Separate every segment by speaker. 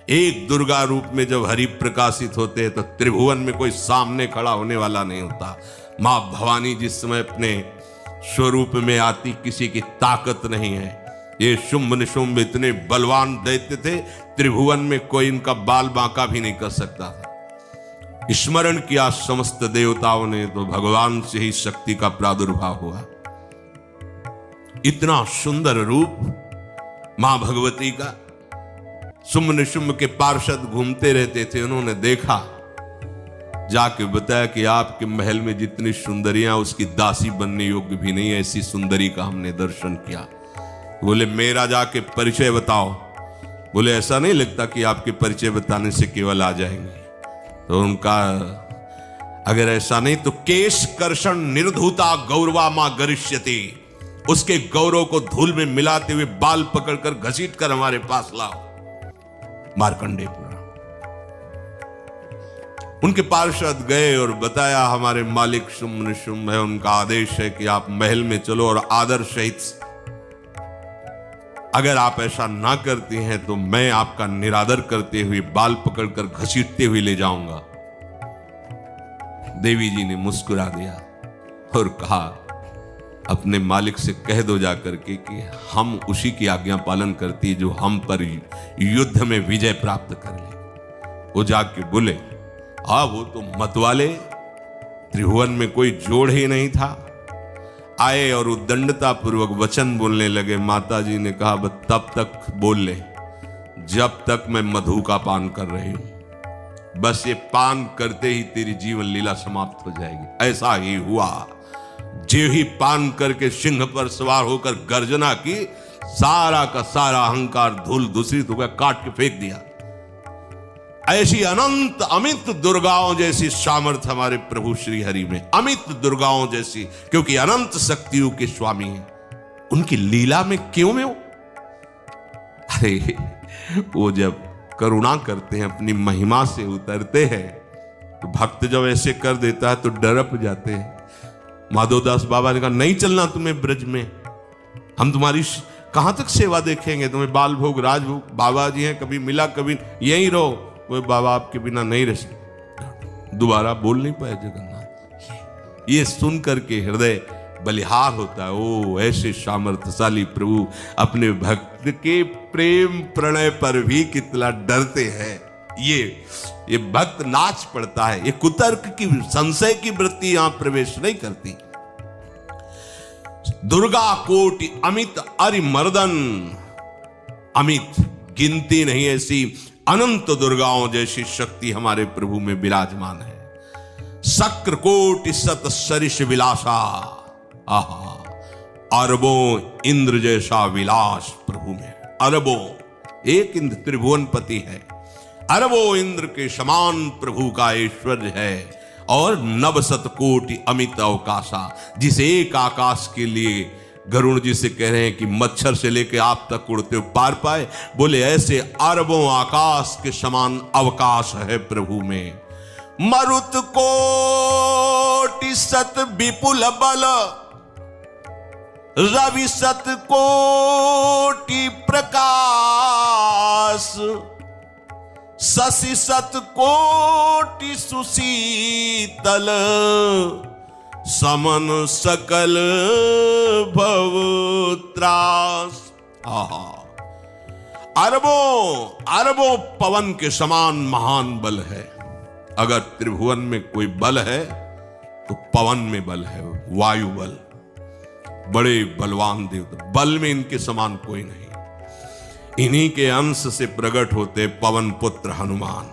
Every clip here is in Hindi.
Speaker 1: एक दुर्गा रूप में जब हरि प्रकाशित होते हैं तो त्रिभुवन में कोई सामने खड़ा होने वाला नहीं होता। मां भवानी जिस समय अपने स्वरूप में आती, किसी की ताकत नहीं है। ये शुंभ निशुंभ इतने बलवान दैत्य थे, त्रिभुवन में कोई इनका बाल बांका भी नहीं कर सकता था। स्मरण किया समस्त देवताओं ने तो भगवान से ही शक्ति का प्रादुर्भाव हुआ। इतना सुंदर रूप मां भगवती का। शुंभ निशुंभ के पार्षद घूमते रहते थे, उन्होंने देखा, जाके बताया कि आपके महल में जितनी सुंदरियां उसकी दासी बनने योग्य भी नहीं, ऐसी सुंदरी का हमने दर्शन किया। बोले मेरा जाके परिचय बताओ। बोले ऐसा नहीं लगता कि आपके परिचय बताने से केवल आ जाएंगे। तो उनका अगर ऐसा नहीं तो केश कर्षण निर्धूता गौरवा मां गरिष्यति, उसके गौरव को धूल में मिलाते हुए बाल पकड़कर घसीट कर हमारे पास लाओ। मार्कंडेय पुराण। उनके पार्षद गए और बताया हमारे मालिक शुंभ निशुंभ है, उनका आदेश है कि आप महल में चलो और आदर सहित, अगर आप ऐसा ना करती हैं तो मैं आपका निरादर करते हुए बाल पकड़कर घसीटते हुए ले जाऊंगा। देवी जी ने मुस्कुरा दिया और कहा अपने मालिक से कह दो जाकर के कि हम उसी की आज्ञा पालन करती जो हम पर युद्ध में विजय प्राप्त कर ले। वो जाके बोले हाँ वो तो मतवाले, त्रिभुवन में कोई जोड़ ही नहीं था। आए और उद्दंडता पूर्वक वचन बोलने लगे। माता जी ने कहा बस तब तक बोल ले जब तक मैं मधु का पान कर रही हूं। बस ये पान करते ही तेरी जीवन लीला समाप्त हो जाएगी। ऐसा ही हुआ। जो ही पान करके सिंह पर सवार होकर गर्जना की, सारा का सारा अहंकार धूल दूषित हो गया, काट के फेंक दिया। ऐसी अनंत अमित दुर्गाओं जैसी सामर्थ्य हमारे प्रभु श्री हरि में, अमित दुर्गाओं जैसी, क्योंकि अनंत शक्तियों के स्वामी हैं। उनकी लीला में क्यों में हो? अरे वो जब करुणा करते हैं, अपनी महिमा से उतरते हैं, तो भक्त जब ऐसे कर देता है तो डरप जाते हैं। माधवदास बाबा ने कहा नहीं चलना तुम्हें ब्रज में, हम तुम्हारी कहां तक सेवा देखेंगे, तुम्हें बाल भोग राजभोग। बाबा जी हैं, कभी मिला कभी यहीं रहो। वो बाबा आपके बिना नहीं रह सकते। दोबारा बोल नहीं पाए जगन्नाथ। ये सुन करके हृदय बलिहार होता है। ओ ऐसे सामर्थ्यशाली प्रभु अपने भक्त के प्रेम प्रणय पर भी कितना डरते हैं। ये भक्त नाच पड़ता है। ये कुतर्क की, संशय की वृत्ति यहां प्रवेश नहीं करती। दुर्गा कोटि अमित अरिमर्दन, अमित गिनती नहीं ऐसी अनंत दुर्गाओं जैसी शक्ति हमारे प्रभु में विराजमान है। शक्र कोटि सत सरिष विलासा, आहा अरबों इंद्र जैसा विलास प्रभु में। अरबों, एक इंद्र त्रिभुवनपति है, अरबों इंद्र के समान प्रभु का ऐश्वर्य है। और नवशत कोटि अमित अवकाशा, जिस एक आकाश के लिए गरुड़ जी से कह रहे हैं कि मच्छर से लेकर आप तक उड़ते हो पार पाए, बोले ऐसे अरबों आकाश के समान अवकाश है प्रभु में। मरुत कोटि सत विपुल बल, रवि सत कोटि प्रकाश, शशि सत कोटि सुशीतल, समन सकल भव त्रास। अरबों पवन के समान महान बल है। अगर त्रिभुवन में कोई बल है तो पवन में बल है, वायु बल। बड़े बलवान देवता, बल में इनके समान कोई नहीं। इन्हीं के अंश से प्रकट होते पवन पुत्र हनुमान,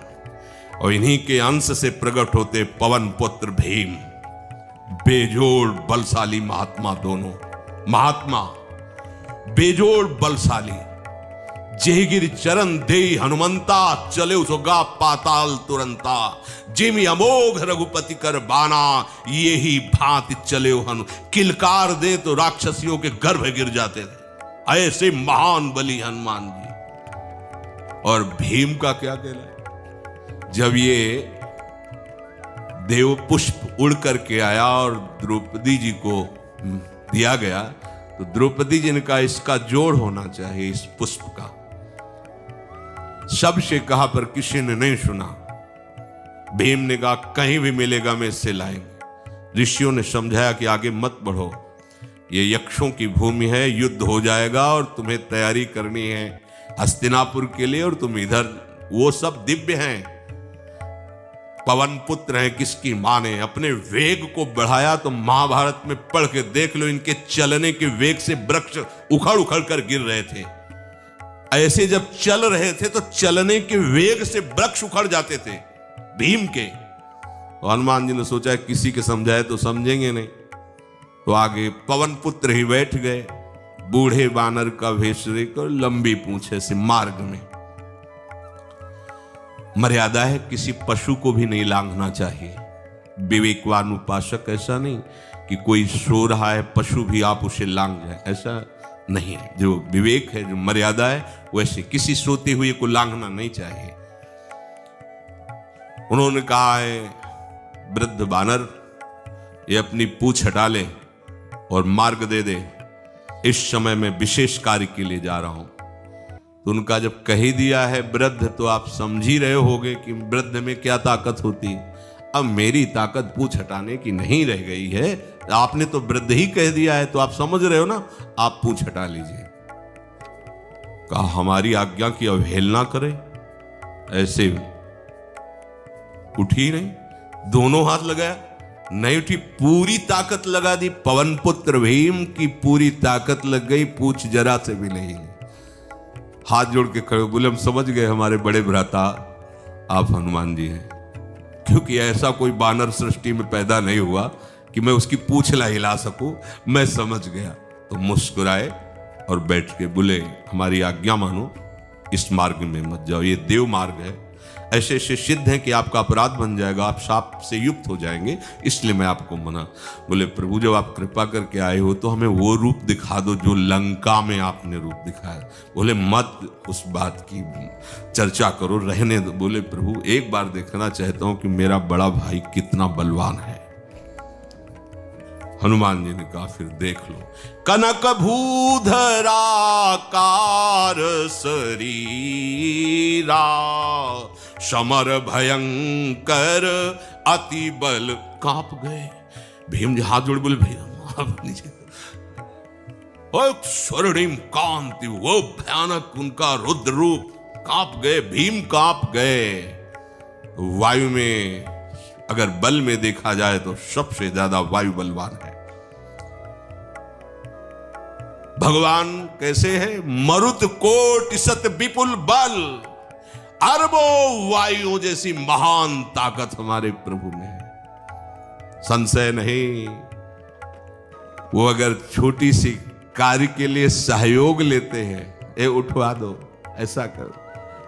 Speaker 1: और इन्हीं के अंश से प्रकट होते पवन पुत्र भीम। बेजोड़ बलशाली महात्मा दोनों। महात्मा बेजोड़ बलशाली। जेगिर चरण दे हनुमंता, चले उसोगा पाताल तुरंता। जिमि अमोघ रघुपति कर बाना, ये ही भांति चले हनु। किलकार दे तो राक्षसियों के गर्भ गिर जाते थे। ऐसे महान बली हनुमान जी। और भीम का क्या कहना, जब ये देव पुष्प उड़ करके आया और द्रौपदी जी को दिया गया, तो द्रौपदी जी ने कहा इसका जोड़ होना चाहिए इस पुष्प का। सबसे कहा पर किसी ने नहीं सुना। भीम ने कहा कहीं भी मिलेगा मैं इससे लाएंगे। ऋषियों ने समझाया कि आगे मत बढ़ो, ये यक्षों की भूमि है, युद्ध हो जाएगा और तुम्हें तैयारी करनी है हस्तिनापुर के लिए, और तुम इधर, वो सब दिव्य हैं, पवन पुत्र हैं, किसकी माने। अपने वेग को बढ़ाया तो महाभारत में पढ़ के देख लो, इनके चलने के वेग से वृक्ष उखड़ उखड़ कर गिर रहे थे। ऐसे जब चल रहे थे तो चलने के वेग से वृक्ष उखड़ जाते थे भीम के। तो हनुमान जी ने सोचा किसी के समझाए तो समझेंगे नहीं, तो आगे पवन पुत्र ही बैठ गए, बूढ़े बानर का भेष लेकर, लंबी पूंछे से। मार्ग में मर्यादा है, किसी पशु को भी नहीं लांघना चाहिए। विवेकवान उपासक ऐसा नहीं कि कोई सो रहा है पशु भी आप उसे लांघ जाए, ऐसा नहीं है। जो विवेक है, जो मर्यादा है, वैसे किसी सोते हुए को लांघना नहीं चाहिए। उन्होंने कहा है वृद्ध बानर ये अपनी पूंछ हटा ले और मार्ग दे दे, इस समय मैं विशेष कार्य के लिए जा रहा हूं। तो उनका जब कह ही दिया है वृद्ध, तो आप समझ ही रहे होगे कि वृद्ध में क्या ताकत होती है। अब मेरी ताकत पूंछ हटाने की नहीं रह गई है, आपने तो वृद्ध ही कह दिया है, तो आप समझ रहे हो ना, आप पूंछ हटा लीजिए। कहा हमारी आज्ञा की अवहेलना करे, ऐसे उठी नहीं, दोनों हाथ लगाया, नहीं उठी, पूरी ताकत लगा दी। पवन पुत्र भीम की पूरी ताकत लग गई, पूंछ जरा से भी नहीं। हाथ जोड़ के खड़े बोले हम समझ गए हमारे बड़े भ्राता आप हनुमान जी हैं, क्योंकि ऐसा कोई बानर सृष्टि में पैदा नहीं हुआ कि मैं उसकी पूंछ ला हिला सकूं। मैं समझ गया। तो मुस्कुराए और बैठ के बोले हमारी आज्ञा मानो, इस मार्ग में मत जाओ, ये देव मार्ग है, ऐसे ऐसे सिद्ध हैं कि आपका अपराध बन जाएगा, आप शाप से युक्त हो जाएंगे, इसलिए मैं आपको मना। बोले प्रभु जब आप कृपा करके आए हो तो हमें वो रूप दिखा दो जो लंका में आपने रूप दिखाया। बोले मत उस बात की चर्चा करो, रहने दो। बोले प्रभु एक बार देखना चाहता हूं कि मेरा बड़ा भाई कितना बलवान है। हनुमान जी ने कहा फिर देख लो। कनक भूधराकार शरीरा, समर भयंकर अति बल। कांप गए भीम जी, हाथ जोड़ बोले भैया नीचे। स्वर्णिम कांति, वो भयानक उनका रुद्र रूप, कांप गए भीम, कांप गए। वायु में अगर बल में देखा जाए तो सबसे ज्यादा वायु बलवान है। भगवान कैसे है? मरुत कोट सत विपुल बल, अरबों वायु जैसी महान ताकत हमारे प्रभु में है, संशय नहीं। वो अगर छोटी सी कार्य के लिए सहयोग लेते हैं, ए उठवा दो, ऐसा करो,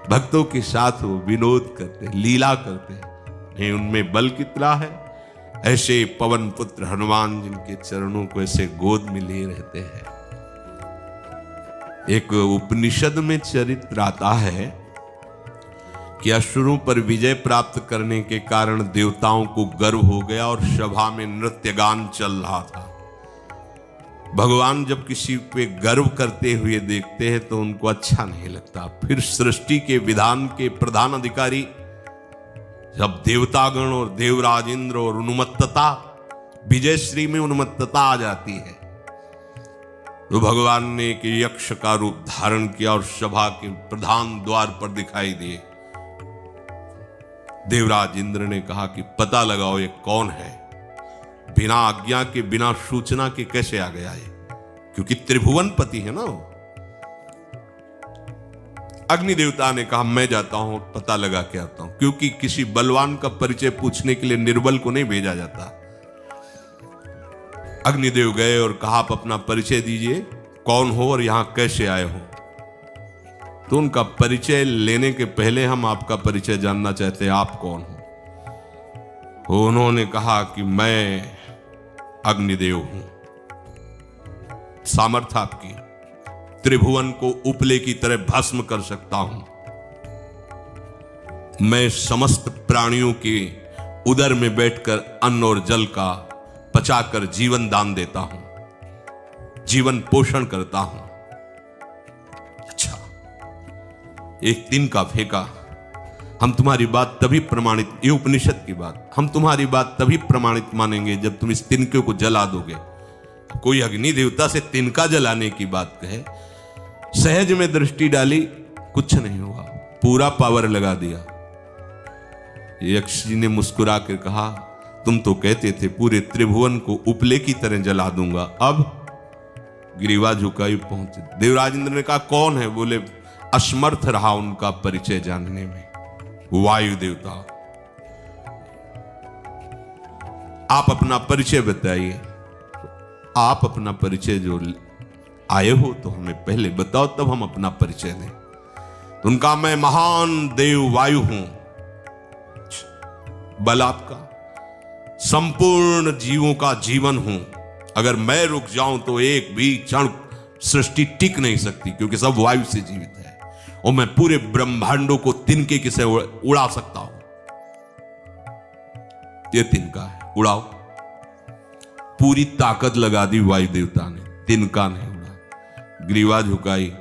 Speaker 1: भक्तों के साथ वो विनोद करते, लीला करते, नहीं उनमें बल कितना है। ऐसे पवन पुत्र हनुमान जिनके चरणों को ऐसे गोद में लिए रहते हैं। एक उपनिषद में चरित्र आता है कि असुरों पर विजय प्राप्त करने के कारण देवताओं को गर्व हो गया और सभा में नृत्य गान चल रहा था। भगवान जब किसी पे गर्व करते हुए देखते हैं तो उनको अच्छा नहीं लगता। फिर सृष्टि के विधान के प्रधान अधिकारी जब देवतागण और देवराज इंद्र और उन्मत्तता, विजयश्री में उन्मत्तता आ जाती है, तो भगवान ने एक यक्ष का रूप धारण किया और सभा के प्रधान द्वार पर दिखाई दिए। देवराज इंद्र ने कहा कि पता लगाओ ये कौन है, बिना आज्ञा के, बिना सूचना के कैसे आ गया है, क्योंकि त्रिभुवन पति है ना वो। अग्नि देवता ने कहा मैं जाता हूं, पता लगा के आता हूं, क्योंकि किसी बलवान का परिचय पूछने के लिए निर्बल को नहीं भेजा जाता। अग्निदेव गए और कहा आप अपना परिचय दीजिए, कौन हो और यहां कैसे आए हो। तो उनका परिचय लेने के पहले हम आपका परिचय जानना चाहते हैं, आप कौन हो। तो उन्होंने कहा कि मैं अग्निदेव हूं, सामर्थ्य आपकी, त्रिभुवन को उपले की तरह भस्म कर सकता हूं। मैं समस्त प्राणियों के उदर में बैठकर अन्न और जल का पचाकर जीवन दान देता हूं, जीवन पोषण करता हूं। अच्छा, एक तिनका फेंका, हम तुम्हारी बात तभी प्रमाणित, ये उपनिषद की बात, हम तुम्हारी बात तभी प्रमाणित मानेंगे जब तुम इस तिनके को जला दोगे। कोई अग्नि देवता से तिनका जलाने की बात कहे, सहज में दृष्टि डाली, कुछ नहीं हुआ, पूरा पावर लगा दिया। यक्ष जी ने मुस्कुरा कर कहा, तुम तो कहते थे पूरे त्रिभुवन को उपले की तरह जला दूंगा, अब ग्रीवा झुकाई पहुंचे। देवराज इंद्र ने कहा कौन है? बोले असमर्थ रहा उनका परिचय जानने में। वायु देवता, आप अपना परिचय बताइए। आप अपना परिचय जो आए हो तो हमें पहले बताओ, तब हम अपना परिचय दें। तो उनका, मैं महान देव वायु हूं, बल आपका, संपूर्ण जीवों का जीवन हूं। अगर मैं रुक जाऊं तो एक भी क्षण सृष्टि टिक नहीं सकती, क्योंकि सब वायु से जीवित है, और मैं पूरे ब्रह्मांडों को तिनके से उड़ा सकता हूं। ये तिनका है, उड़ाओ। पूरी ताकत लगा दी वायु देवता ने, तिनका नहीं उड़ा। ग्रीवा झुकाई,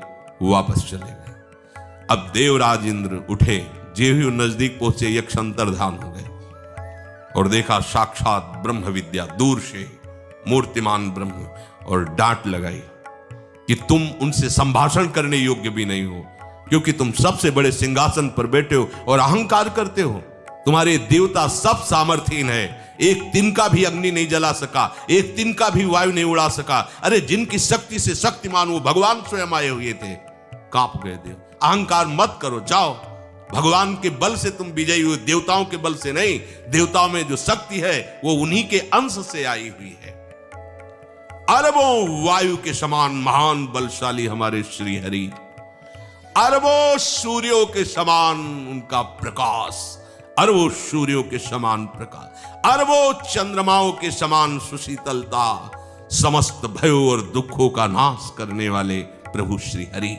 Speaker 1: वापस चले गए। अब देवराज इंद्र उठे, जे ही नजदीक पहुंचे यक्ष अंतर्धान हो गए, और देखा साक्षात ब्रह्म विद्या, दूर से मूर्तिमान ब्रह्म, और डांट लगाई कि तुम उनसे संभाषण करने योग्य भी नहीं हो, क्योंकि तुम सबसे बड़े सिंहासन पर बैठे हो और अहंकार करते हो। तुम्हारे देवता सब सामर्थ्यहीन है, एक तिनका भी अग्नि नहीं जला सका, एक तिनका भी वायु नहीं उड़ा सका। अरे जिनकी शक्ति से शक्तिमान वो भगवान स्वयं आए हुए थे, कांप गए देव। अहंकार मत करो, जाओ, भगवान के बल से तुम विजयी हुए, देवताओं के बल से नहीं। देवताओं में जो शक्ति है वो उन्हीं के अंश से आई हुई है। अरबों वायु के समान महान बलशाली हमारे श्री हरि, अरबों सूर्यों के समान उनका प्रकाश, अरबों सूर्यों के समान प्रकाश, अरबों चंद्रमाओं के समान सुशीतलता, समस्त भयों और दुखों का नाश करने वाले प्रभु श्री हरि।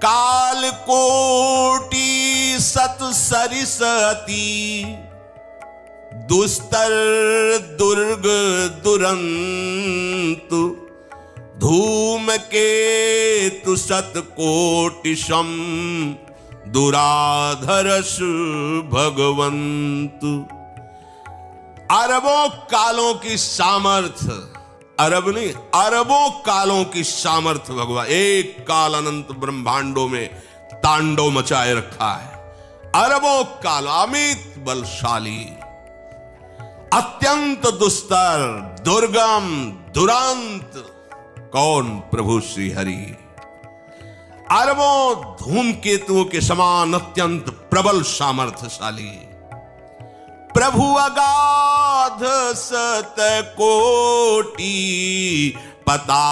Speaker 1: काल कोटि सत सरिसती, दुस्तर दुर्ग दुरंत, धूम के तु सत कोटिशम, दुराधरस भगवंत। अरबों कालों की सामर्थ्य, अरब नहीं, अरबों कालों की सामर्थ्य भगवान एक काल अनंत ब्रह्मांडों में तांडव मचाए रखा है। अरबों काल, अमित बलशाली, अत्यंत दुस्तर, दुर्गम, दुरांत, कौन? प्रभु श्री हरि। अरबों धूमकेतुओं के समान अत्यंत प्रबल सामर्थ्यशाली, प्रभु अगाध सत कोटि पताला,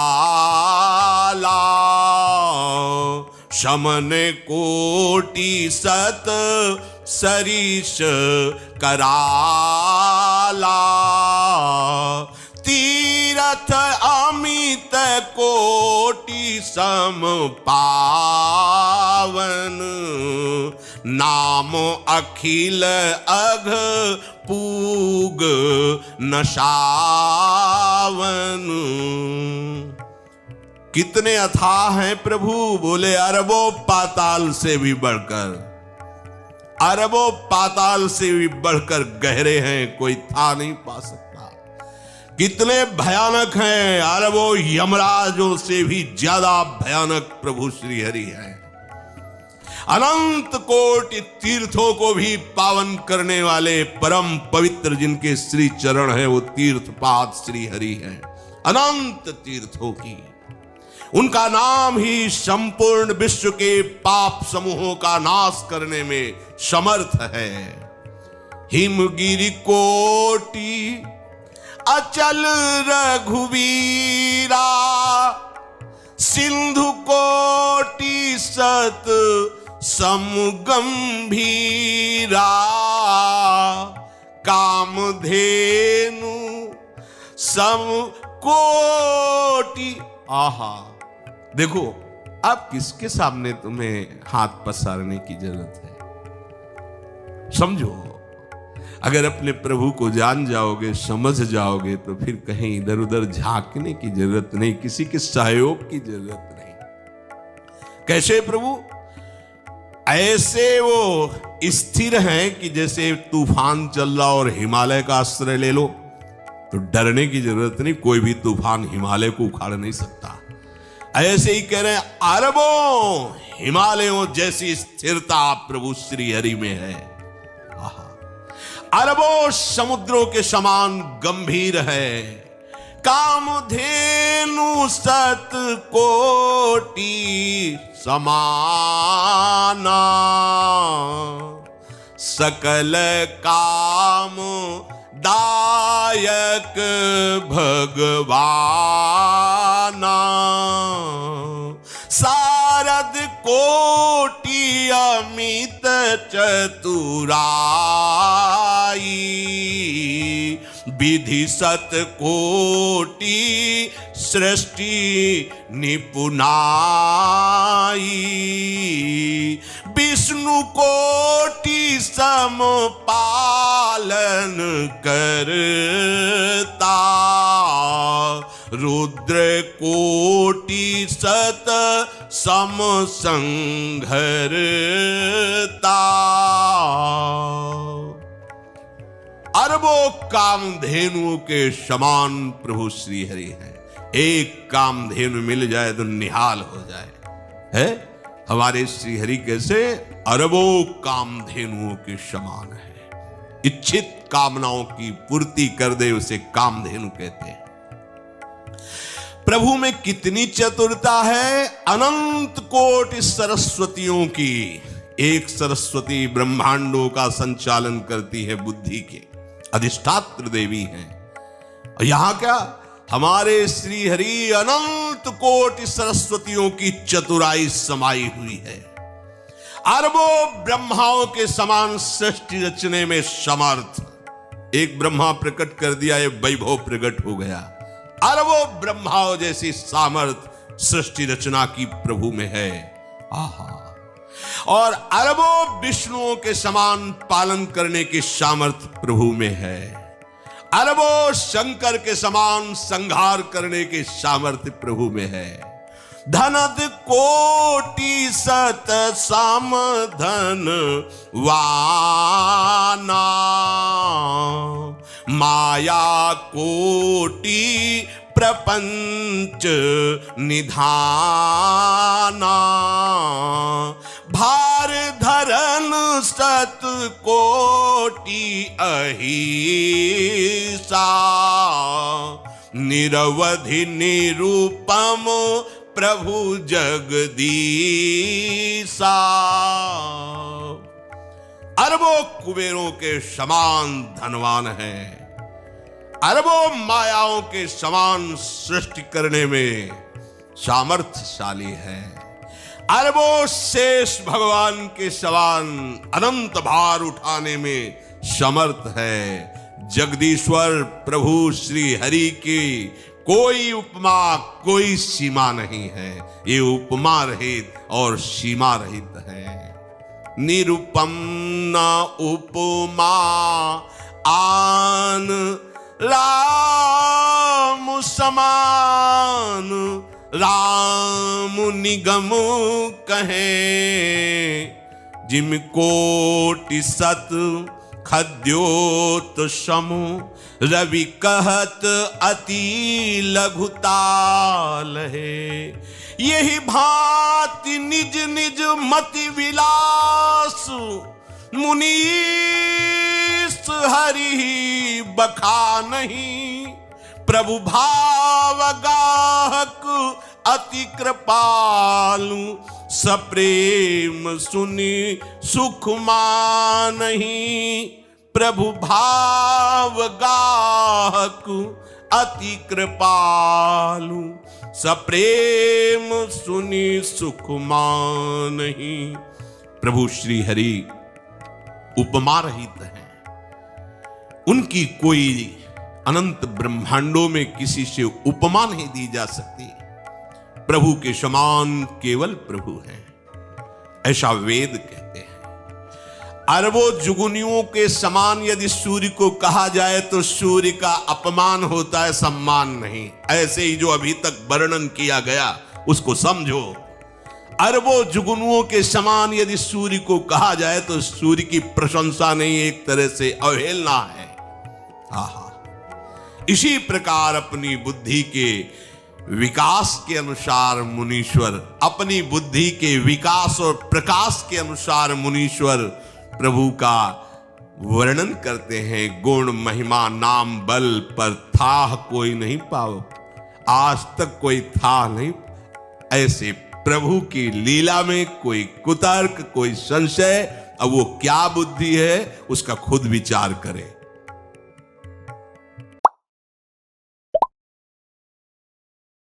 Speaker 1: शमन कोटि सत सरिष कराला, तीरथ अमित कोटि सम पावन, नाम अखिल अघ पूग नशावन। कितने अथाह हैं प्रभु? बोले अरबों पाताल से भी बढ़कर, अरबों पाताल से भी बढ़कर गहरे हैं, कोई था नहीं पा सकता। कितने भयानक हैं, अरबों यमराजों से भी ज्यादा भयानक प्रभु श्री हरि हैं। अनंत कोटि तीर्थों को भी पावन करने वाले परम पवित्र जिनके श्री चरण है, वो तीर्थपाद श्री हरि हैं। अनंत तीर्थों की, उनका नाम ही संपूर्ण विश्व के पाप समूहों का नाश करने में समर्थ है। हिमगिरि कोटि अचल रघुवीरा, सिंधु कोटि सत समगंभीरा, कामधेनु सम कोटि। आहा, देखो अब किसके सामने तुम्हें हाथ पसारने की जरूरत है? समझो, अगर अपने प्रभु को जान जाओगे, समझ जाओगे, तो फिर कहीं इधर उधर झांकने की जरूरत नहीं, किसी के सहयोग की जरूरत नहीं। कैसे प्रभु? ऐसे वो स्थिर हैं कि जैसे तूफान चल रहा और हिमालय का आश्रय ले लो तो डरने की जरूरत नहीं, कोई भी तूफान हिमालय को उखाड़ नहीं सकता। ऐसे ही कह रहे हैं अरबों हिमालयों जैसी स्थिरता प्रभु श्री हरि में है। अरबों समुद्रों के समान गंभीर है। कामधेनु सत कोटि समाना, सकल काम दायक भगवाना, सारद कोटि अमित चतुराई, विधि सत कोटि सृष्टि निपुनाई, विष्णु कोटि सम पालन करता, रुद्र कोटि सत सम संघरता। अरबों कामधेनुओं के समान प्रभु श्री हरि हैं। एक कामधेनु मिल जाए तो निहाल हो जाए है। हमारे श्री हरि कैसे अरबों कामधेनुओं के समान है। इच्छित कामनाओं की पूर्ति कर दे उसे कामधेनु कहते हैं। प्रभु में कितनी चतुरता है। अनंत कोटि सरस्वतियों की एक सरस्वती ब्रह्मांडों का संचालन करती है, बुद्धि के अधिष्ठात्र देवी हैं। और यहां क्या हमारे श्री हरि अनंत कोटि सरस्वतियों की चतुराई समाई हुई है। अरबों ब्रह्माओं के समान सृष्टि रचने में समर्थ। एक ब्रह्मा प्रकट कर दिया, ये वैभव प्रकट हो गया। अरबों ब्रह्माओं जैसी सामर्थ सृष्टि रचना की प्रभु में है। आहा। और अरबों विष्णुओं के समान पालन करने की सामर्थ प्रभु में है। अरबों शंकर के समान संहार करने की सामर्थ्य प्रभु में है। धनद कोटि सत सम धन वाना, माया कोटि प्रपंच निधाना, भार धरन सत कोटि अहिसा, निरवधि निरूपम प्रभु जगदीसा। अरबों कुबेरों के समान धनवान है। अरबों मायाओं के समान सृष्टि करने में सामर्थ्यशाली है। अरबों शेष भगवान के समान अनंत भार उठाने में समर्थ है। जगदीश्वर प्रभु श्री हरि की कोई उपमा कोई सीमा नहीं है। ये उपमा रहित और सीमा रहित है। निरुपम न उपमा आन राम समान, राम निगम कहे, जिम कोटि सत खद्योत समु, रवि कहत अति लघुताल है। यही भांति निज निज मति विलास, मुनीस हरि बखा नहीं। प्रभु भाव गाहक अति कृपालु, सप्रेम सुनि सुख मानहि। प्रभु भाव गाहक अति कृपालु, सप्रेम सुनि सुख मानहि। प्रभु श्री हरि उपमा रहित हैं। उनकी कोई अनंत ब्रह्मांडों में किसी से उपमा नहीं दी जा सकती। प्रभु के समान केवल प्रभु हैं, ऐसा वेद कहते हैं। अरबों जुगुनियों के समान यदि सूर्य को कहा जाए तो सूर्य का अपमान होता है, सम्मान नहीं। ऐसे ही जो अभी तक वर्णन किया गया उसको समझो। अरबों जुगनुओं के समान यदि सूर्य को कहा जाए तो सूर्य की प्रशंसा नहीं, एक तरह से अवहेलना है। आहा, इसी प्रकार अपनी बुद्धि के विकास के अनुसार मुनीश्वर, अपनी बुद्धि के विकास और प्रकाश के अनुसार मुनीश्वर प्रभु का वर्णन करते हैं। गुण महिमा नाम बल पर था कोई नहीं पाओ, आज तक कोई था नहीं। ऐसे प्रभु की लीला में कोई कुतर्क, कोई संशय, अब वो क्या बुद्धि है उसका खुद विचार करें।